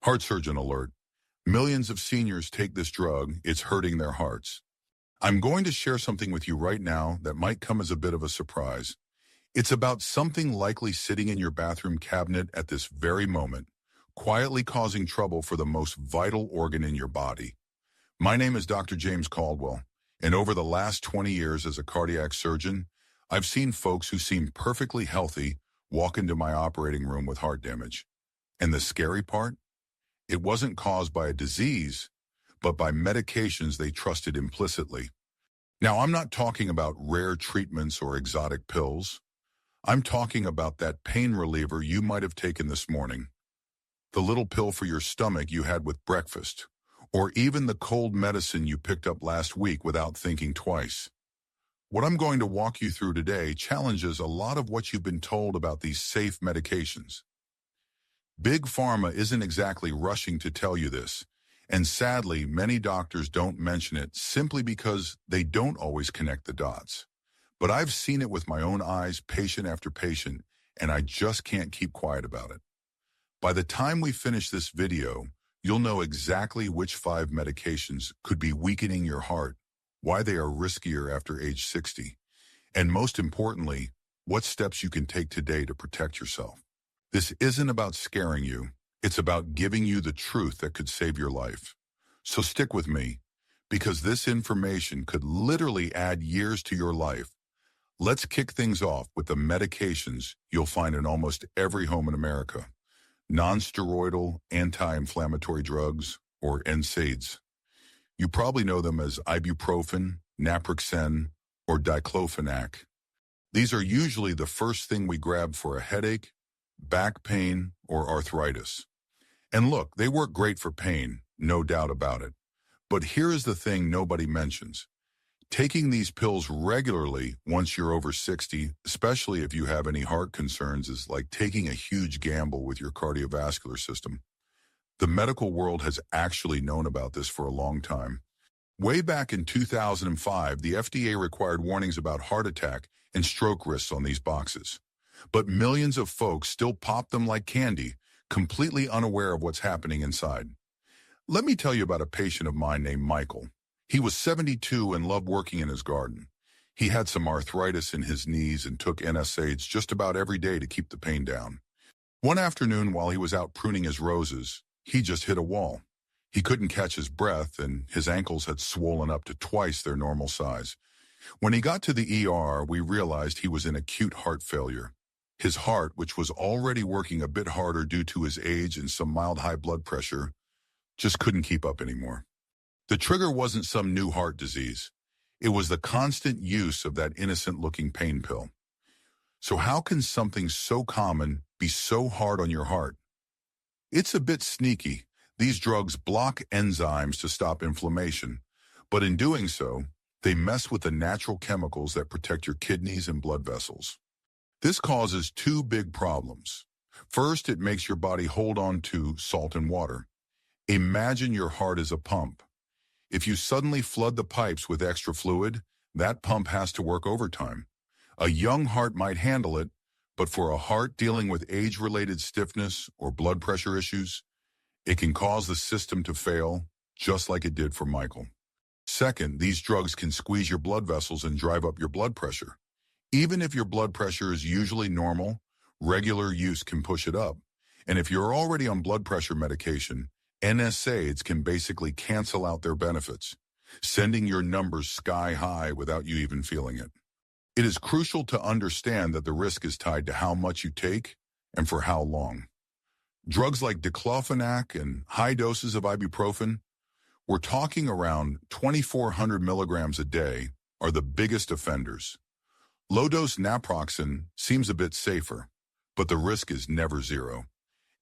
Heart surgeon alert. Millions of seniors take this drug. It's hurting their hearts. I'm going to share something with you right now that might come as a bit of a surprise. It's about something likely sitting in your bathroom cabinet at this very moment, quietly causing trouble for the most vital organ in your body. My name is Dr. James Caldwell, and over the last 20 years as a cardiac surgeon, I've seen folks who seem perfectly healthy walk into my operating room with heart damage. And the scary part? It wasn't caused by a disease, but by medications they trusted implicitly. Now, I'm not talking about rare treatments or exotic pills. I'm talking about that pain reliever you might have taken this morning, the little pill for your stomach you had with breakfast, or even the cold medicine you picked up last week without thinking twice. What I'm going to walk you through today challenges a lot of what you've been told about these safe medications. Big Pharma isn't exactly rushing to tell you this, and sadly, many doctors don't mention it simply because they don't always connect the dots. But I've seen it with my own eyes, patient after patient, and I just can't keep quiet about it. By the time we finish this video, you'll know exactly which 5 medications could be weakening your heart, why they are riskier after age 60, and most importantly, what steps you can take today to protect yourself. This isn't about scaring you. It's about giving you the truth that could save your life. So stick with me, because this information could literally add years to your life. Let's kick things off with the medications you'll find in almost every home in America. Non-steroidal anti-inflammatory drugs, or NSAIDs. You probably know them as ibuprofen, naproxen, or diclofenac. These are usually the first thing we grab for a headache, back pain, or arthritis. And look, they work great for pain, no doubt about it. But here is the thing nobody mentions. Taking these pills regularly once you're over 60, especially if you have any heart concerns, is like taking a huge gamble with your cardiovascular system. The medical world has actually known about this for a long time. Way back in 2005, the FDA required warnings about heart attack and stroke risks on these boxes. But millions of folks still pop them like candy, completely unaware of what's happening inside. Let me tell you about a patient of mine named Michael. He was 72 and loved working in his garden. He had some arthritis in his knees and took NSAIDs just about every day to keep the pain down. One afternoon while he was out pruning his roses, he just hit a wall. He couldn't catch his breath and his ankles had swollen up to twice their normal size. When he got to the ER, we realized he was in acute heart failure. His heart, which was already working a bit harder due to his age and some mild high blood pressure, just couldn't keep up anymore. The trigger wasn't some new heart disease. It was the constant use of that innocent-looking pain pill. So how can something so common be so hard on your heart? It's a bit sneaky. These drugs block enzymes to stop inflammation, but in doing so, they mess with the natural chemicals that protect your kidneys and blood vessels. This causes 2 big problems. First, it makes your body hold on to salt and water. Imagine your heart is a pump. If you suddenly flood the pipes with extra fluid, that pump has to work overtime. A young heart might handle it, but for a heart dealing with age-related stiffness or blood pressure issues, it can cause the system to fail, just like it did for Michael. Second, these drugs can squeeze your blood vessels and drive up your blood pressure. Even if your blood pressure is usually normal, regular use can push it up. And if you're already on blood pressure medication, NSAIDs can basically cancel out their benefits, sending your numbers sky high without you even feeling it. It is crucial to understand that the risk is tied to how much you take and for how long. Drugs like diclofenac and high doses of ibuprofen, we're talking around 2,400 milligrams a day, are the biggest offenders. Low-dose naproxen seems a bit safer, but the risk is never zero.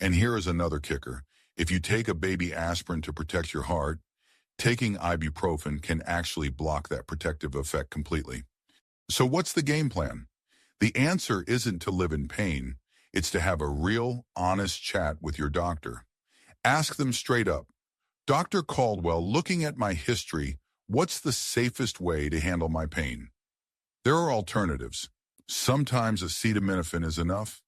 And here is another kicker. If you take a baby aspirin to protect your heart, taking ibuprofen can actually block that protective effect completely. So what's the game plan? The answer isn't to live in pain. It's to have a real, honest chat with your doctor. Ask them straight up, Dr. Caldwell, looking at my history, what's the safest way to handle my pain? There are alternatives. Sometimes acetaminophen is enough.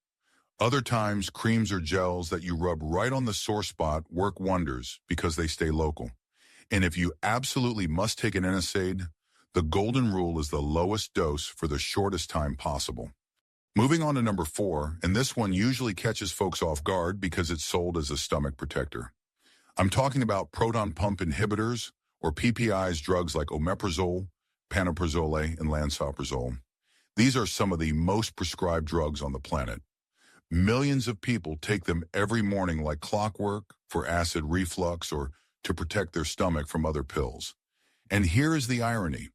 Other times, creams or gels that you rub right on the sore spot work wonders because they stay local. And if you absolutely must take an NSAID, the golden rule is the lowest dose for the shortest time possible. Moving on to number 4, and this one usually catches folks off guard because it's sold as a stomach protector. I'm talking about proton pump inhibitors, or PPIs, drugs like omeprazole, pantoprazole, and lansoprazole. These are some of the most prescribed drugs on the planet. Millions of people take them every morning like clockwork for acid reflux or to protect their stomach from other pills. And here is the irony.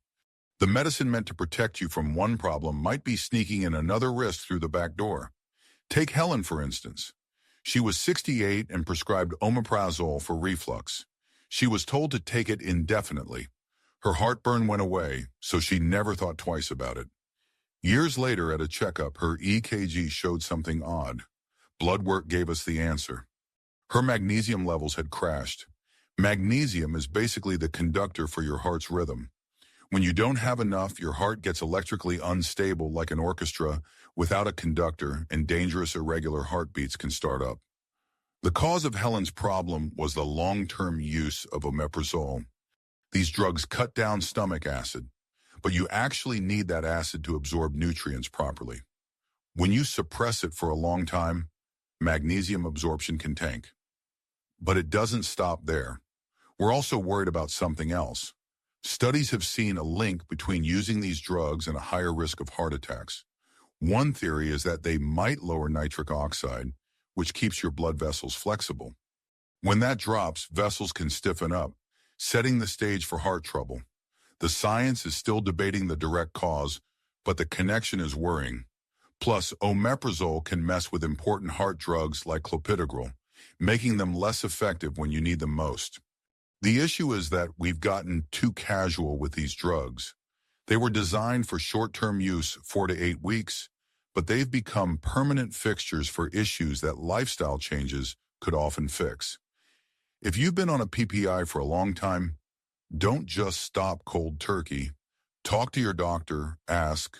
The medicine meant to protect you from one problem might be sneaking in another risk through the back door. Take Helen, for instance. She was 68 and prescribed omeprazole for reflux. She was told to take it indefinitely. Her heartburn went away, so she never thought twice about it. Years later at a checkup, her EKG showed something odd. Blood work gave us the answer. Her magnesium levels had crashed. Magnesium is basically the conductor for your heart's rhythm. When you don't have enough, your heart gets electrically unstable like an orchestra without a conductor, and dangerous irregular heartbeats can start up. The cause of Helen's problem was the long-term use of omeprazole. These drugs cut down stomach acid, but you actually need that acid to absorb nutrients properly. When you suppress it for a long time, magnesium absorption can tank. But it doesn't stop there. We're also worried about something else. Studies have seen a link between using these drugs and a higher risk of heart attacks. One theory is that they might lower nitric oxide, which keeps your blood vessels flexible. When that drops, vessels can stiffen up, setting the stage for heart trouble. The science is still debating the direct cause, but the connection is worrying. Plus, omeprazole can mess with important heart drugs like clopidogrel, making them less effective when you need them most. The issue is that we've gotten too casual with these drugs. They were designed for short-term use, 4 to 8 weeks, but they've become permanent fixtures for issues that lifestyle changes could often fix. If you've been on a PPI for a long time, don't just stop cold turkey. Talk to your doctor, ask,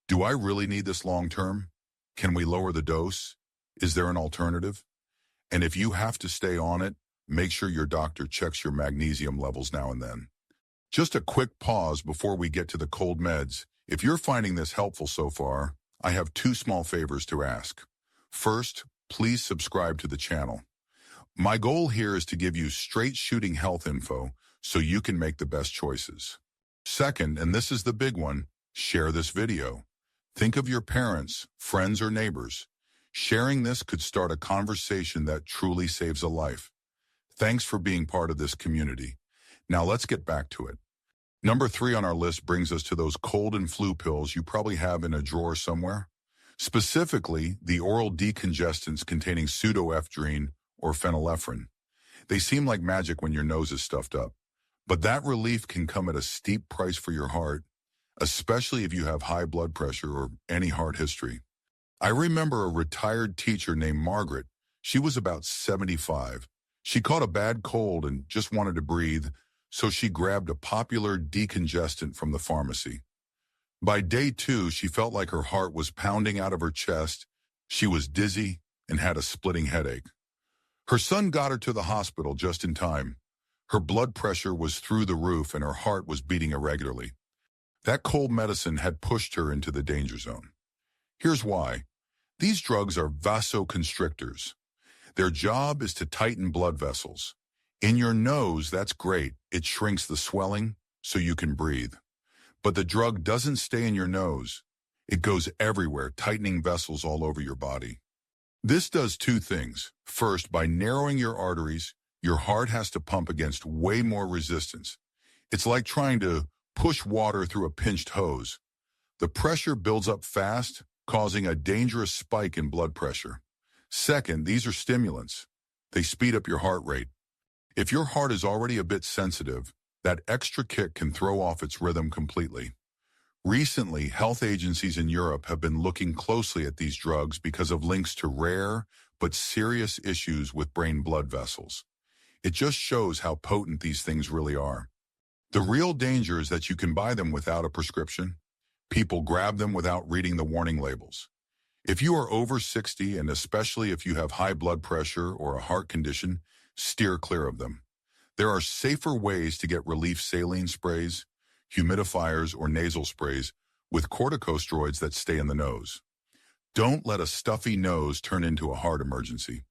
do I really need this long-term? Can we lower the dose? Is there an alternative? And if you have to stay on it, make sure your doctor checks your magnesium levels now and then. Just a quick pause before we get to the cold meds. If you're finding this helpful so far, I have 2 small favors to ask. First, please subscribe to the channel. My goal here is to give you straight shooting health info so you can make the best choices. Second, and this is the big one, share this video. Think of your parents, friends, or neighbors. Sharing this could start a conversation that truly saves a life. Thanks for being part of this community. Now let's get back to it. Number 3 on our list brings us to those cold and flu pills you probably have in a drawer somewhere. Specifically, the oral decongestants containing pseudoephedrine or phenylephrine. They seem like magic when your nose is stuffed up. But that relief can come at a steep price for your heart, especially if you have high blood pressure or any heart history. I remember a retired teacher named Margaret. She was about 75. She caught a bad cold and just wanted to breathe, so she grabbed a popular decongestant from the pharmacy. By day 2, she felt like her heart was pounding out of her chest. She was dizzy and had a splitting headache. Her son got her to the hospital just in time. Her blood pressure was through the roof and her heart was beating irregularly. That cold medicine had pushed her into the danger zone. Here's why. These drugs are vasoconstrictors. Their job is to tighten blood vessels. In your nose, that's great. It shrinks the swelling so you can breathe. But the drug doesn't stay in your nose. It goes everywhere, tightening vessels all over your body. This does 2 things. First, by narrowing your arteries, your heart has to pump against way more resistance. It's like trying to push water through a pinched hose. The pressure builds up fast, causing a dangerous spike in blood pressure. Second, these are stimulants. They speed up your heart rate. If your heart is already a bit sensitive, that extra kick can throw off its rhythm completely. Recently, health agencies in Europe have been looking closely at these drugs because of links to rare but serious issues with brain blood vessels. It just shows how potent these things really are. The real danger is that you can buy them without a prescription. People grab them without reading the warning labels. If you are over 60, and especially if you have high blood pressure or a heart condition, steer clear of them. There are safer ways to get relief: saline sprays, humidifiers, or nasal sprays with corticosteroids that stay in the nose. Don't let a stuffy nose turn into a heart emergency.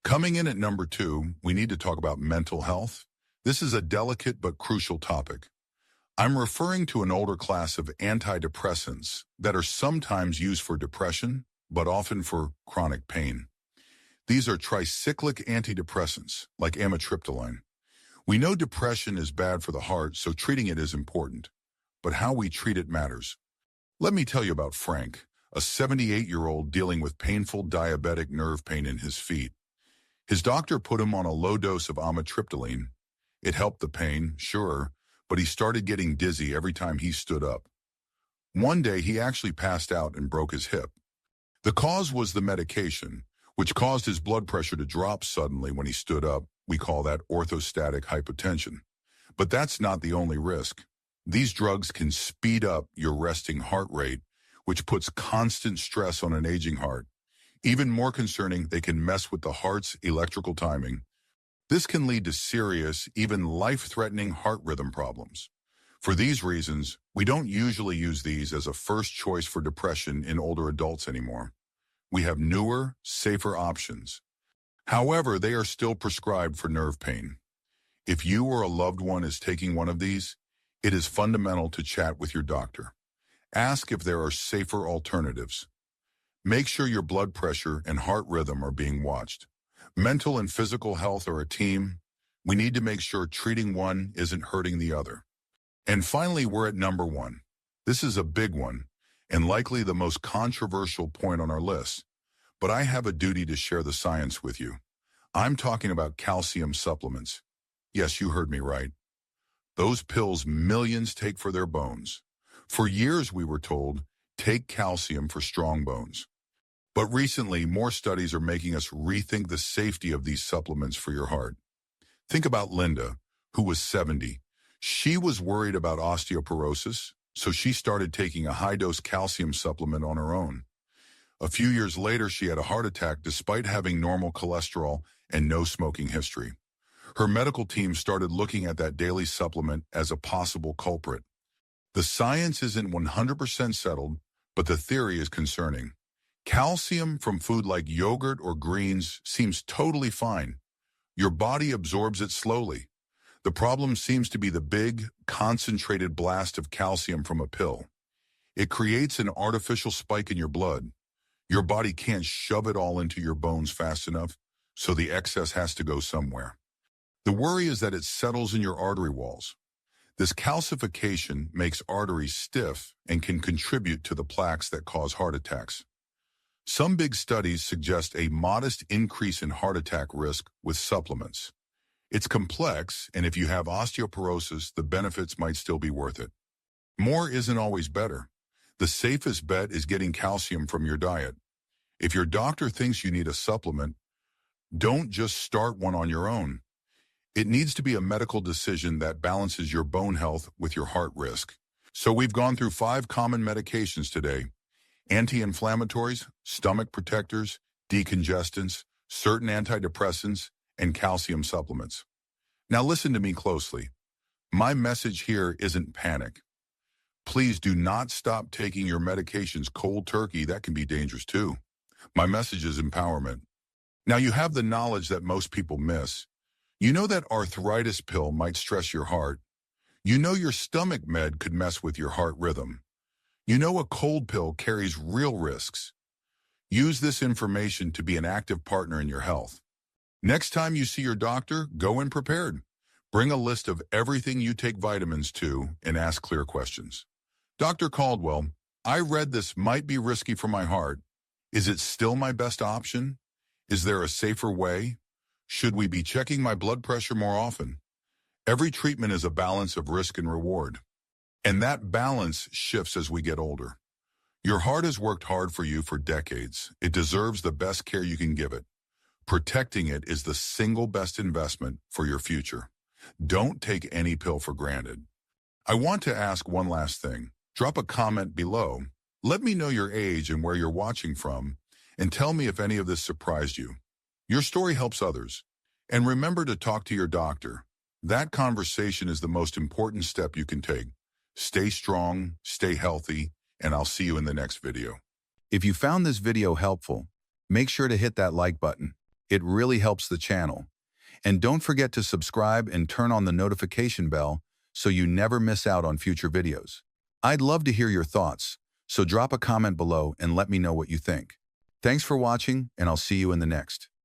Coming in at number 2, we need to talk about mental health. This is a delicate but crucial topic. I'm referring to an older class of antidepressants that are sometimes used for depression, but often for chronic pain. These are tricyclic antidepressants, like amitriptyline. We know depression is bad for the heart, so treating it is important. But how we treat it matters. Let me tell you about Frank, a 78-year-old dealing with painful diabetic nerve pain in his feet. His doctor put him on a low dose of amitriptyline. It helped the pain, sure, but he started getting dizzy every time he stood up. One day, he actually passed out and broke his hip. The cause was the medication, which caused his blood pressure to drop suddenly when he stood up. We call that orthostatic hypotension. But that's not the only risk. These drugs can speed up your resting heart rate, which puts constant stress on an aging heart. Even more concerning, they can mess with the heart's electrical timing. This can lead to serious, even life-threatening heart rhythm problems. For these reasons, we don't usually use these as a first choice for depression in older adults anymore. We have newer, safer options. However, they are still prescribed for nerve pain. If you or a loved one is taking one of these, it is fundamental to chat with your doctor. Ask if there are safer alternatives. Make sure your blood pressure and heart rhythm are being watched. Mental and physical health are a team. We need to make sure treating one isn't hurting the other. And finally, we're at number 1. This is a big one, and likely the most controversial point on our list. But I have a duty to share the science with you. I'm talking about calcium supplements. Yes, you heard me right. Those pills millions take for their bones. For years we were told, take calcium for strong bones. But recently, more studies are making us rethink the safety of these supplements for your heart. Think about Linda, who was 70. She was worried about osteoporosis, so she started taking a high-dose calcium supplement on her own. A few years later, she had a heart attack despite having normal cholesterol and no smoking history. Her medical team started looking at that daily supplement as a possible culprit. The science isn't 100% settled, but the theory is concerning. Calcium from food like yogurt or greens seems totally fine. Your body absorbs it slowly. The problem seems to be the big, concentrated blast of calcium from a pill. It creates an artificial spike in your blood. Your body can't shove it all into your bones fast enough, so the excess has to go somewhere. The worry is that it settles in your artery walls. This calcification makes arteries stiff and can contribute to the plaques that cause heart attacks. Some big studies suggest a modest increase in heart attack risk with supplements. It's complex, and if you have osteoporosis, the benefits might still be worth it. More isn't always better. The safest bet is getting calcium from your diet. If your doctor thinks you need a supplement, don't just start one on your own. It needs to be a medical decision that balances your bone health with your heart risk. So we've gone through 5 common medications today: anti-inflammatories, stomach protectors, decongestants, certain antidepressants, and calcium supplements. Now listen to me closely. My message here isn't panic. Please do not stop taking your medications cold turkey. That can be dangerous too. My message is empowerment. Now you have the knowledge that most people miss. You know that arthritis pill might stress your heart. You know your stomach med could mess with your heart rhythm. You know a cold pill carries real risks. Use this information to be an active partner in your health. Next time you see your doctor, go in prepared. Bring a list of everything you take vitamins to and ask clear questions. Dr. Caldwell, I read this might be risky for my heart. Is it still my best option? Is there a safer way? Should we be checking my blood pressure more often? Every treatment is a balance of risk and reward. And that balance shifts as we get older. Your heart has worked hard for you for decades. It deserves the best care you can give it. Protecting it is the single best investment for your future. Don't take any pill for granted. I want to ask one last thing. Drop a comment below. Let me know your age and where you're watching from, and tell me if any of this surprised you. Your story helps others. And remember to talk to your doctor. That conversation is the most important step you can take. Stay strong, stay healthy, and I'll see you in the next video. If you found this video helpful, make sure to hit that like button. It really helps the channel. And don't forget to subscribe and turn on the notification bell so you never miss out on future videos. I'd love to hear your thoughts, so drop a comment below and let me know what you think. Thanks for watching, and I'll see you in the next.